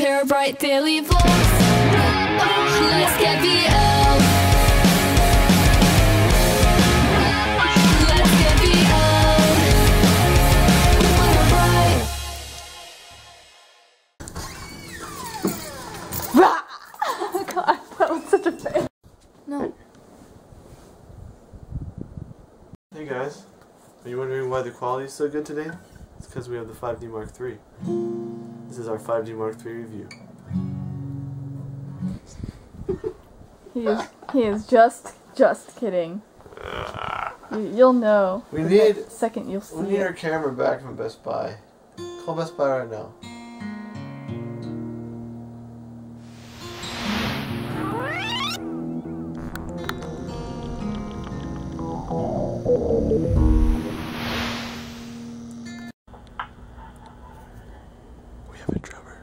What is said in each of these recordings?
TeraBrite daily vlogs. Let's get VL. Let's get VL. God, that was such a fail. No. Hey guys, are you wondering why the quality is so good today? It's because we have the 5D Mark III. This is our 5D Mark III review. He is just kidding. You'll know. We need the second you'll see. We need our camera back from Best Buy. Call Best Buy right now. We have a drummer.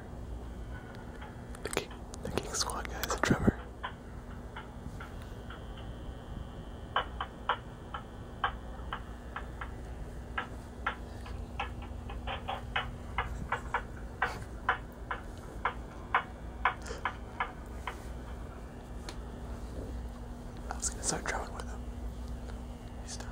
The King Squad guy is a drummer. I was gonna start drumming with him. He's done.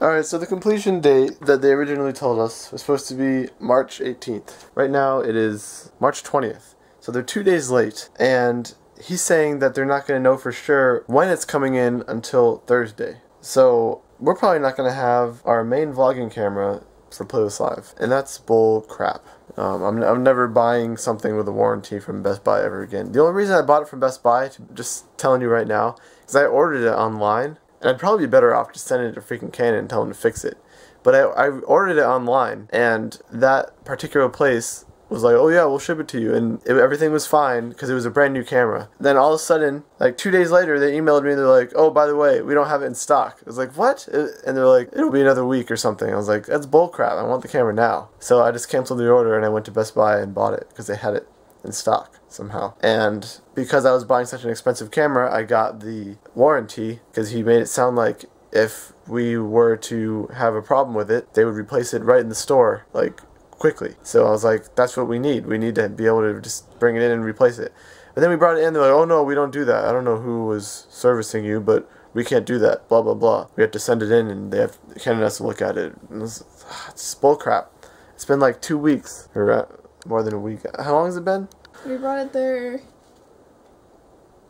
Alright, so the completion date that they originally told us was supposed to be March 18th. Right now it is March 20th. So they're 2 days late, and he's saying that they're not going to know for sure when it's coming in until Thursday. So we're probably not going to have our main vlogging camera for Playlist Live, and that's bull crap. I'm never buying something with a warranty from Best Buy ever again. The only reason I bought it from Best Buy, just telling you right now, is I ordered it online, and I'd probably be better off just sending it to freaking Canon and telling them to fix it. But I ordered it online, and that particular place was like, oh yeah, we'll ship it to you, and everything was fine because it was a brand new camera. Then all of a sudden, like 2 days later, they emailed me and they're like, oh, by the way, we don't have it in stock. I was like, what? And they're like, it'll be another week or something. I was like, that's bullcrap. I want the camera now. So I just canceled the order and I went to Best Buy and bought it because they had it in stock somehow. And because I was buying such an expensive camera, I got the warranty because he made it sound like if we were to have a problem with it, they would replace it right in the store, like quickly. So I was like, that's what we need. We need to be able to just bring it in and replace it. But then we brought it in, they're like, oh no, we don't do that. I don't know who was servicing you, but we can't do that, blah blah blah. We have to send it in and Canon has to look at it. And it's bull crap. It's been like 2 weeks, or more than a week. How long has it been? We brought it there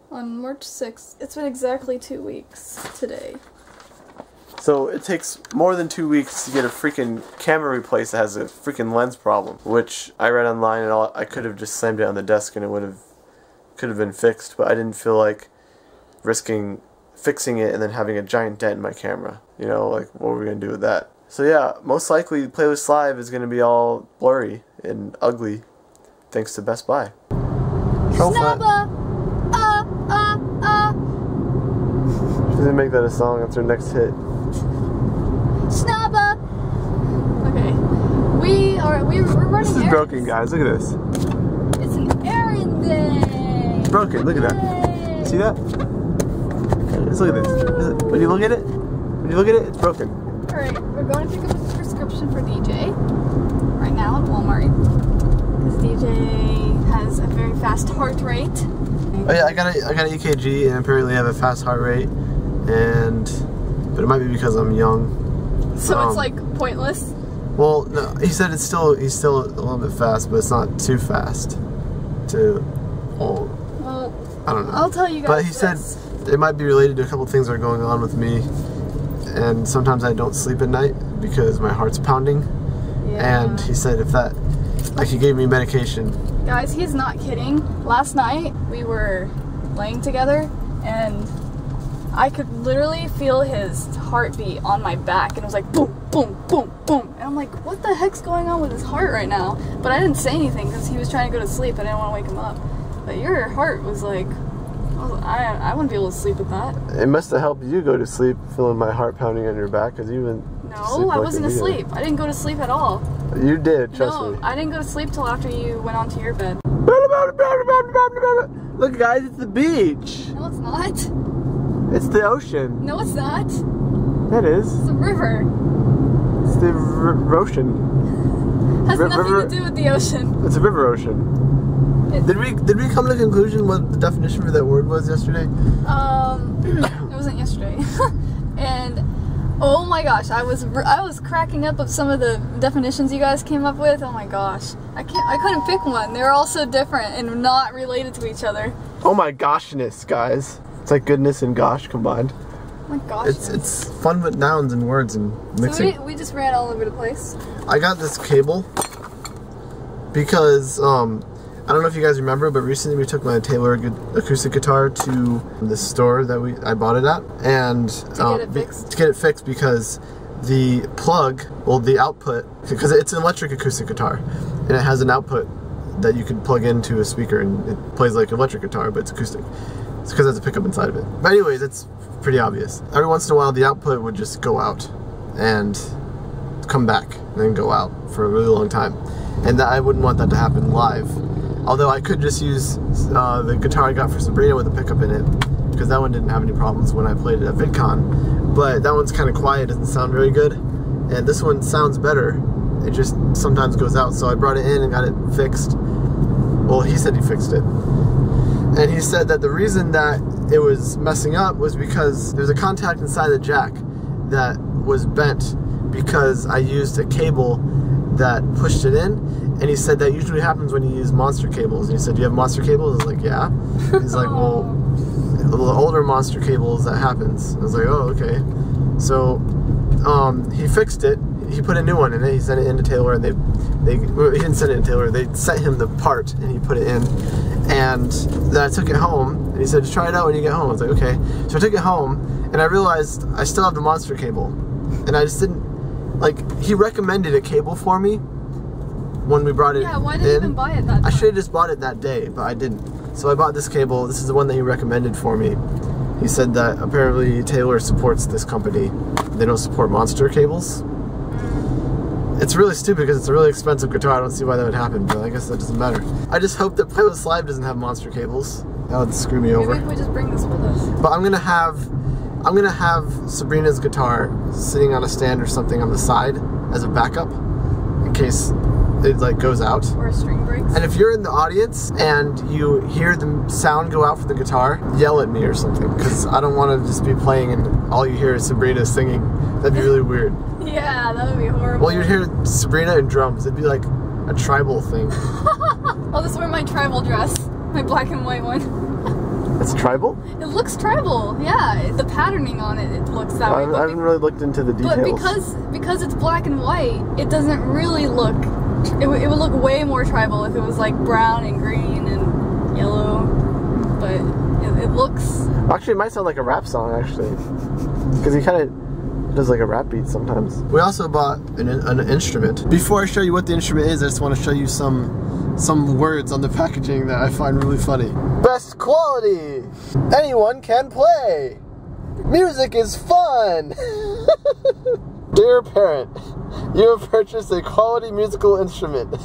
on March 6th. It's been exactly 2 weeks today. So it takes more than 2 weeks to get a freaking camera replaced that has a freaking lens problem, which I read online and I could have just slammed it on the desk and it could have been fixed, but I didn't feel like risking fixing it and then having a giant dent in my camera. You know, like what were we gonna do with that? So yeah, most likely Playlist Live is gonna be all blurry and ugly thanks to Best Buy. Snubba! She didn't make that a song, that's her next hit. Snubba! Okay. We're running This is broken, guys. Look at this. It's an errand day! It's broken. Look at that. See that? Just look at this. When you look at it, it's broken. Alright, we're going to pick up a prescription for DJ right now at Walmart. Because DJ has a very fast heart rate. Oh yeah, I got an EKG and apparently I have a fast heart rate, but it might be because I'm young. So it's like pointless? Well, no, he said he's still a little bit fast, but it's not too fast to hold. Well, I don't know. I'll tell you guys. But he said it might be related to a couple things that are going on with me, and sometimes I don't sleep at night because my heart's pounding. Yeah. And he said he gave me medication. Guys, he's not kidding. Last night we were laying together and I could literally feel his heartbeat on my back, and it was like boom, boom, boom, boom. And I'm like, what the heck's going on with his heart right now? But I didn't say anything because he was trying to go to sleep. I didn't want to wake him up. But your heart was like, I wouldn't be able to sleep with that. It must have helped you go to sleep, feeling my heart pounding on your back, because you went. No, I wasn't asleep. I didn't go to sleep at all. You did, trust me. No, I didn't go to sleep till after you went onto your bed. Look, guys, it's the beach. No, it's not. It's the ocean. No, it's not. It is. It's a river. It's the ocean. Has nothing to do with the ocean. It's a river ocean. Did we come to the conclusion what the definition for that word was yesterday? It wasn't yesterday. And oh my gosh, I was cracking up of some of the definitions you guys came up with. Oh my gosh, I couldn't pick one. They were all so different and not related to each other. Oh my goshness, guys! It's like goodness and gosh combined. Oh my gosh. It's fun with nouns and words and mixing. So we just ran all over the place. I got this cable because I don't know if you guys remember, but recently we took my Taylor acoustic guitar to the store that I bought it at, and to get it fixed because the plug, well, the output, because it's an electric acoustic guitar, and it has an output that you can plug into a speaker, and it plays like an electric guitar, but it's acoustic. It's because it has a pickup inside of it. But anyways, it's pretty obvious. Every once in a while, the output would just go out and come back, and then go out for a really long time, and I wouldn't want that to happen live. Although I could just use the guitar I got for Sabrina with a pickup in it, because that one didn't have any problems when I played it at VidCon. But that one's kind of quiet, doesn't sound very good. And this one sounds better. It just sometimes goes out. So I brought it in and got it fixed. Well, he said he fixed it. And he said that the reason that it was messing up was because there's a contact inside the jack that was bent because I used a cable that pushed it in. And he said that usually happens when you use monster cables. And he said, do you have monster cables? I was like, yeah. He's like, well, the older monster cables, that happens. I was like, oh, okay. So he fixed it. He put a new one in it. He sent it into Taylor, and he didn't send it to Taylor. They sent him the part, and he put it in. And then I took it home, and he said, just try it out when you get home. I was like, okay. So I took it home, and I realized I still have the monster cable. And I just didn't, like, he recommended a cable for me when we brought it in. Yeah, why did you even buy it that time? I should have just bought it that day, but I didn't. So I bought this cable. This is the one that he recommended for me. He said that apparently Taylor supports this company. They don't support monster cables. It's really stupid because it's a really expensive guitar. I don't see why that would happen, but I guess that doesn't matter. I just hope that Playlist Live doesn't have monster cables. That would screw me over. Maybe we just bring this with us. But I'm gonna have Sabrina's guitar sitting on a stand or something on the side as a backup in case it like goes out. Or a string breaks. And if you're in the audience and you hear the sound go out from the guitar, yell at me or something, because I don't want to just be playing and all you hear is Sabrina singing. That'd be really weird. Yeah, that would be horrible. Well, you'd hear Sabrina and drums. It'd be like a tribal thing. I'll just wear my tribal dress. My black and white one. It's tribal? It looks tribal, yeah. The patterning on it, it looks that way. I haven't really looked into the details. But because it's black and white, it doesn't really look... It would look way more tribal if it was like brown and green and yellow. But it looks... Actually, it might sound like a rap song, actually. Because he kind of does like a rap beat sometimes. We also bought an instrument. Before I show you what the instrument is, I just want to show you some words on the packaging that I find really funny. Best quality! Anyone can play! Music is fun! Dear parent, you have purchased a quality musical instrument.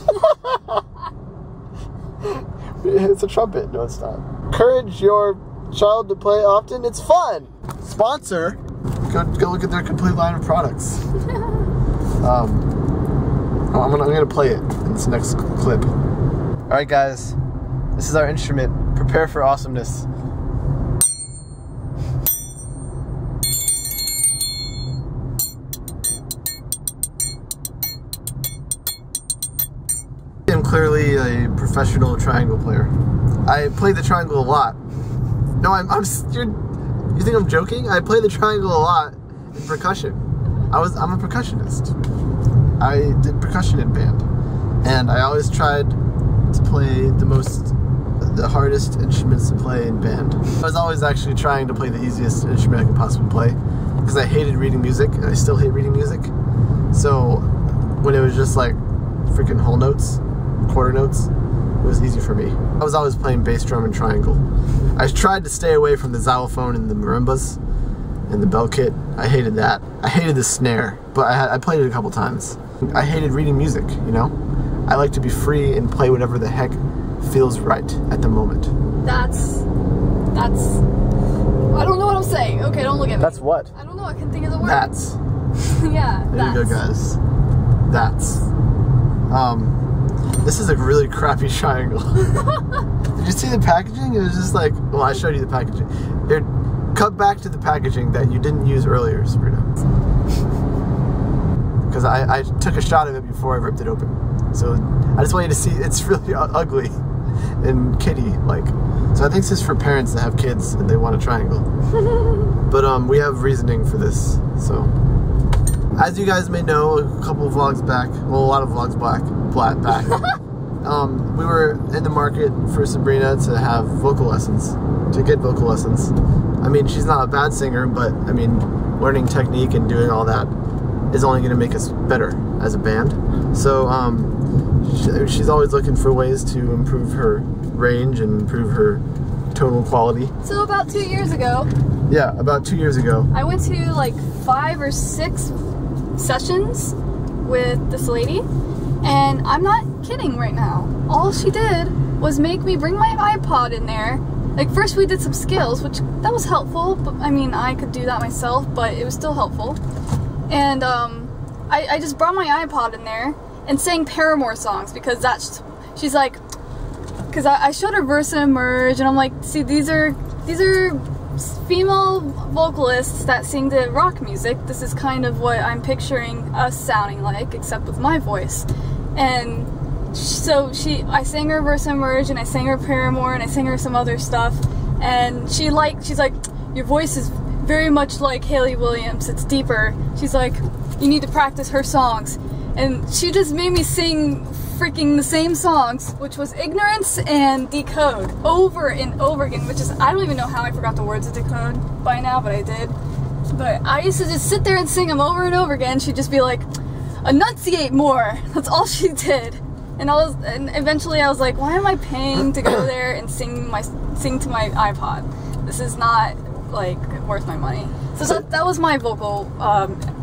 It's a trumpet. No, it's not. Encourage your child to play often. It's fun! Sponsor! Go look at their complete line of products. I'm gonna play it in this next clip. Alright guys, this is our instrument. Prepare for awesomeness. I'm clearly a professional triangle player. I play the triangle a lot. No, you think I'm joking? I play the triangle a lot in percussion. I'm a percussionist. I did percussion in band, and I always tried to play the hardest instruments to play in band. I was always actually trying to play the easiest instrument I could possibly play, because I hated reading music, and I still hate reading music. So when it was just like freaking whole notes, quarter notes, it was easy for me. I was always playing bass drum and triangle. I tried to stay away from the xylophone and the marimbas and the bell kit. I hated that. I hated the snare, but I played it a couple times. I hated reading music, you know? I like to be free and play whatever the heck feels right at the moment. That's... I don't know what I'm saying. Okay, don't look at me. That's what? I don't know, I can think of the word. That's. Yeah, there you go, guys. That's. This is a really crappy triangle. Did you see the packaging? It was just like, well, I showed you the packaging. Here, cut back to the packaging that you didn't use earlier, Sabrina. Because I took a shot of it before I ripped it open. So I just want you to see it's really ugly and kitty-like. So I think this is for parents that have kids and they want a triangle. But we have reasoning for this. So as you guys may know, a couple of vlogs back, well, a lot of vlogs back, we were in the market for Sabrina to have vocal lessons, to get vocal lessons. I mean, she's not a bad singer, but I mean, learning technique and doing all that is only going to make us better as a band. So she's always looking for ways to improve her range and improve her tonal quality. So about 2 years ago. Yeah, about 2 years ago. I went to like 5 or 6 sessions with this lady, and I'm not kidding right now. All she did was make me bring my iPod in there. Like, first we did some scales, which that was helpful, but I mean, I could do that myself, but it was still helpful. And I just brought my iPod in there and sang Paramore songs, because that's, she's like, because I showed her Verse and Emerge, and I'm like, see, these are female vocalists that sing to rock music. This is kind of what I'm picturing us sounding like, except with my voice. And so I sang her Verse and Emerge, and I sang her Paramore, and I sang her some other stuff, and she's like, your voice is very much like Hayley Williams, it's deeper. She's like, you need to practice her songs. And she just made me sing freaking the same songs, which was Ignorance and Decode, over and over again, which is, I don't even know how I forgot the words of Decode by now, but I did. But I used to just sit there and sing them over and over again. She'd just be like, enunciate more. That's all she did. And eventually I was like, why am I paying to go there and sing to my iPod? This is not like worth my money. So that was my vocal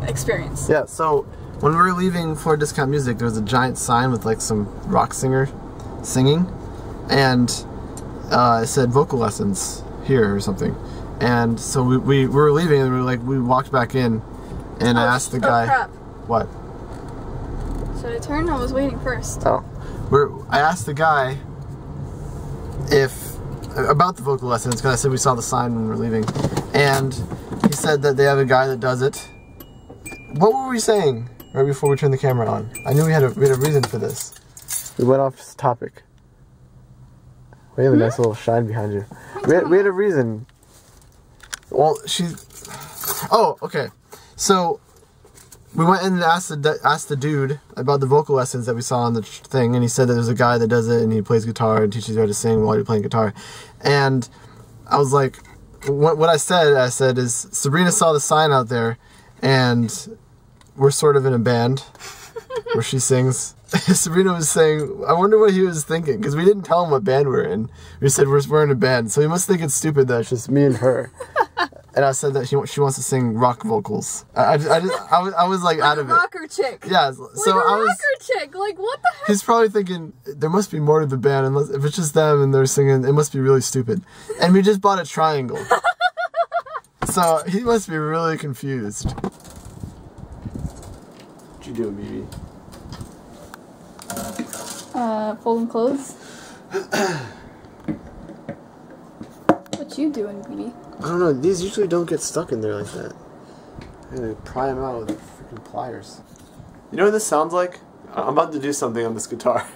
experience. Yeah, so when we were leaving Floor Discount Music, there was a giant sign with like some rock singer singing, and it said vocal lessons here or something. And so we were leaving, and we walked back in, and I asked the guy, crap. What? Should I turn? I was waiting first. Oh. I asked the guy about the vocal lessons, because I said we saw the sign when we were leaving, and he said that they have a guy that does it. What were we saying right before we turned the camera on? I knew we had a reason for this. We went off topic. We have a nice little shine behind you. We had a reason. Well, oh, okay. So we went in and asked the dude about the vocal lessons that we saw on the thing, and he said that there's a guy that does it, and he plays guitar and teaches you how to sing while you're playing guitar. And I was like, what I said is, Sabrina saw the sign out there, and we're sort of in a band where she sings. Sabrina was saying, I wonder what he was thinking, because we didn't tell him what band we're in. We said we're in a band, so he must think it's stupid that it's just me and her. And I said that she wants to sing rock vocals. I was like out of it. Rocker chick. Yeah. So like a rocker chick. Like, what the heck? He's probably thinking there must be more to the band, unless if it's just them and they're singing, it must be really stupid. And we just bought a triangle. So he must be really confused. What you doing, BB? Folding clothes. What you doing, BB? I don't know, these usually don't get stuck in there like that. I'm gonna pry them out with freaking pliers. You know what this sounds like? I'm about to do something on this guitar.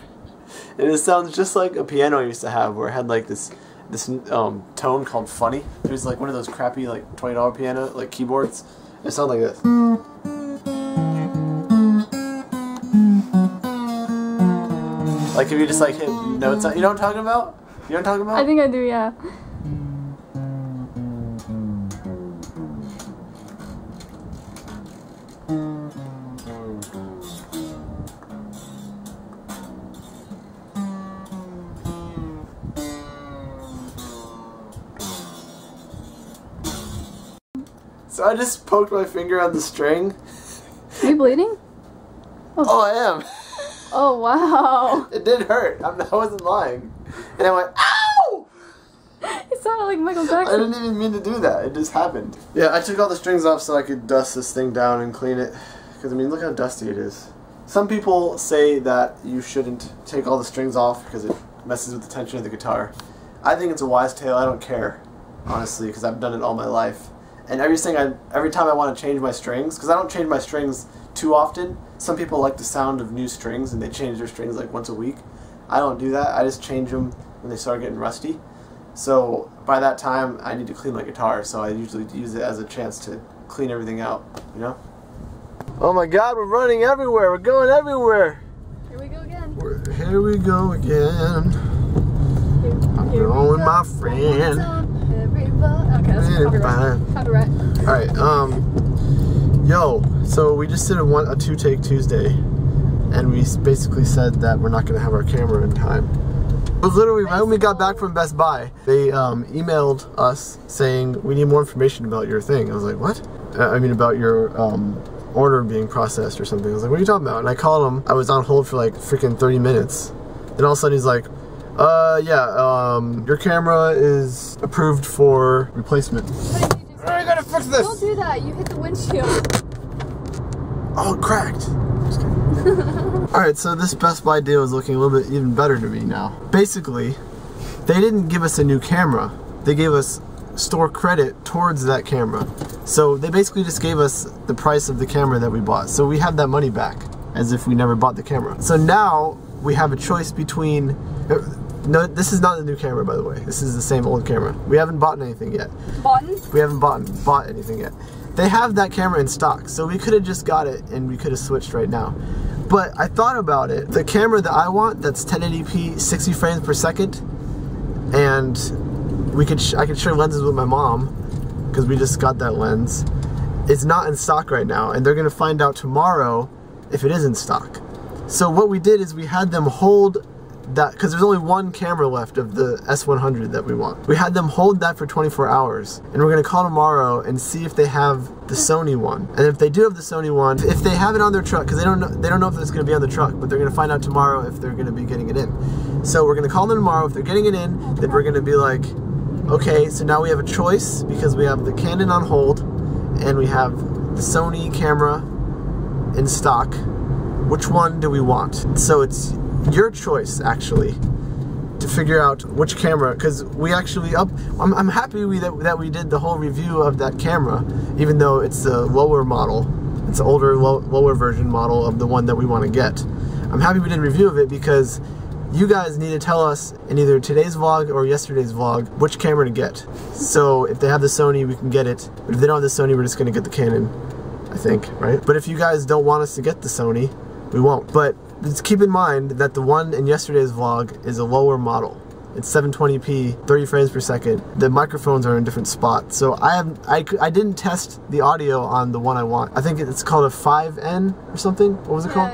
And it sounds just like a piano I used to have, where it had like this tone called funny. It was like one of those crappy like $20 piano like keyboards. It sounded like this. Like if you just like hit notes on, you know what I'm talking about? You know what I'm talking about? I think I do, yeah. So I just poked my finger on the string. Are you bleeding? Oh, I am. Oh, wow. It did hurt. I wasn't lying. And I went, ow! It sounded like Michael Jackson. I didn't even mean to do that. It just happened. Yeah, I took all the strings off so I could dust this thing down and clean it. Because, I mean, look how dusty it is. Some people say that you shouldn't take all the strings off because it messes with the tension of the guitar. I think it's a wise tale. I don't care, honestly, because I've done it all my life. And every time I want to change my strings, because I don't change my strings too often. Some people like the sound of new strings and they change their strings like once a week. I don't do that. I just change them when they start getting rusty. So by that time, I need to clean my guitar, so I usually use it as a chance to clean everything out, you know? Oh my God, we're running everywhere. We're going everywhere. Here we go again. Here we go again. I'm going with my friend. Okay, that's copyright. Copyright. Alright, yo, so we just did a two-take Tuesday, and we basically said that we're not going to have our camera in time. It was literally right when we got back from Best Buy, they emailed us saying, we need more information about your thing. I was like, what? I mean, about your order being processed or something. I was like, what are you talking about? And I called him. I was on hold for like freaking 30 minutes. Then all of a sudden he's like, your camera is approved for replacement. I gotta fix this! Don't do that, you hit the windshield. Oh, it cracked. Just kidding. Alright, so this Best Buy deal is looking a little bit even better to me now. Basically, they didn't give us a new camera. They gave us store credit towards that camera. So they basically just gave us the price of the camera that we bought. So we have that money back, as if we never bought the camera. So now we have a choice between... No, this is not the new camera, by the way. This is the same old camera. We haven't bought anything yet. We haven't bought anything yet. They have that camera in stock, so we could have just got it and we could have switched right now. But I thought about it. The camera that I want, that's 1080p, 60 frames per second, and I could share lenses with my mom because we just got that lens. It's not in stock right now, and they're gonna find out tomorrow if it is in stock. So what we did is we had them hold that, because there's only one camera left of the S100 that we want. We had them hold that for 24 hours, and we're gonna call tomorrow and see if they have the Sony one. And if they do have the Sony one, if they have it on their truck, because they don't know if it's gonna be on the truck, but they're gonna find out tomorrow if they're gonna be getting it in. So we're gonna call them tomorrow. If they're getting it in, then we're gonna be like, okay, so now we have a choice, because we have the Canon on hold, and we have the Sony camera in stock. Which one do we want? So it's your choice, actually, to figure out which camera, because we actually I'm happy that we did the whole review of that camera, even though it's the lower model. It's the older, lower version model of the one that we want to get. I'm happy we did a review of it because you guys need to tell us in either today's vlog or yesterday's vlog which camera to get. So if they have the Sony, we can get it. But if they don't have the Sony, we're just going to get the Canon, I think, right? But if you guys don't want us to get the Sony, we won't. But just keep in mind that the one in yesterday's vlog is a lower model. It's 720p, 30 frames per second. The microphones are in different spots. So I didn't test the audio on the one I want. I think it's called a 5N or something. What was it called?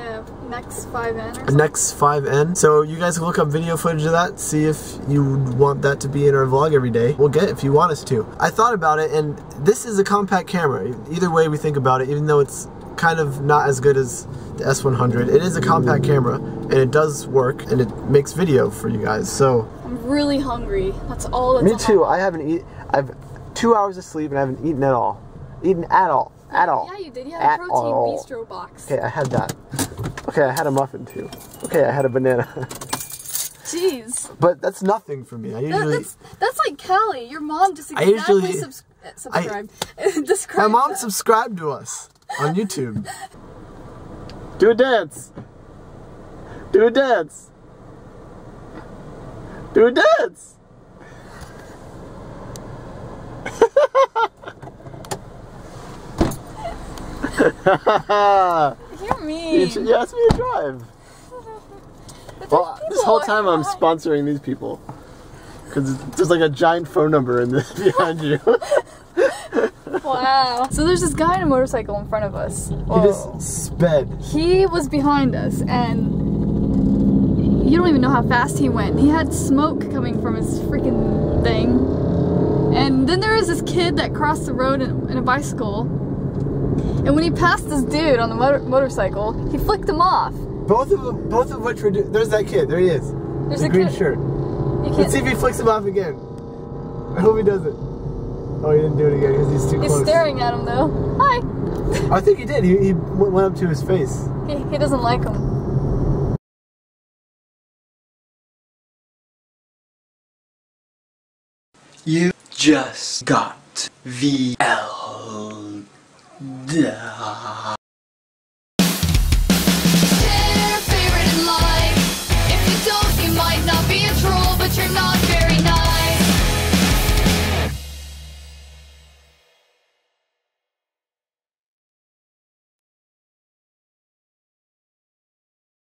Nex 5N or something. Nex 5N. So you guys can look up video footage of that, see if you want that to be in our vlog every day. We'll get it if you want us to. I thought about it, and this is a compact camera. Either way we think about it, even though it's kind of not as good as the S100, it is a compact camera, and it does work, and it makes video for you guys. So I'm really hungry. That's all that's me too. I haven't eaten. I've 2 hours of sleep and I haven't eaten at all. Yeah, you did. You had a protein bistro box. Okay, I had that. Okay, I had a muffin too. Okay, I had a banana. Jeez. But that's nothing for me. I usually that's like Callie. Your mom just exactly subscribed. My mom subscribed to us on YouTube. Do a dance. Do a dance. Do a dance. You're mean. You asked me to drive. Well, this whole time I'm sponsoring these people. Because there's like a giant phone number in behind you. Wow. So there's this guy on a motorcycle in front of us. Whoa. He just sped. He was behind us, and you don't even know how fast he went. He had smoke coming from his freaking thing. And then there was this kid that crossed the road in a bicycle. And when he passed this dude on the motorcycle, he flicked him off. Both of which were. There's that kid. There he is. There's the green shirt. Let's see if he flicks him off again. I hope he doesn't. Oh, he didn't do it again because he's too He's close. staring at him though. Hi. I think he did. He went up to his face. He doesn't like him. You just got VL'er.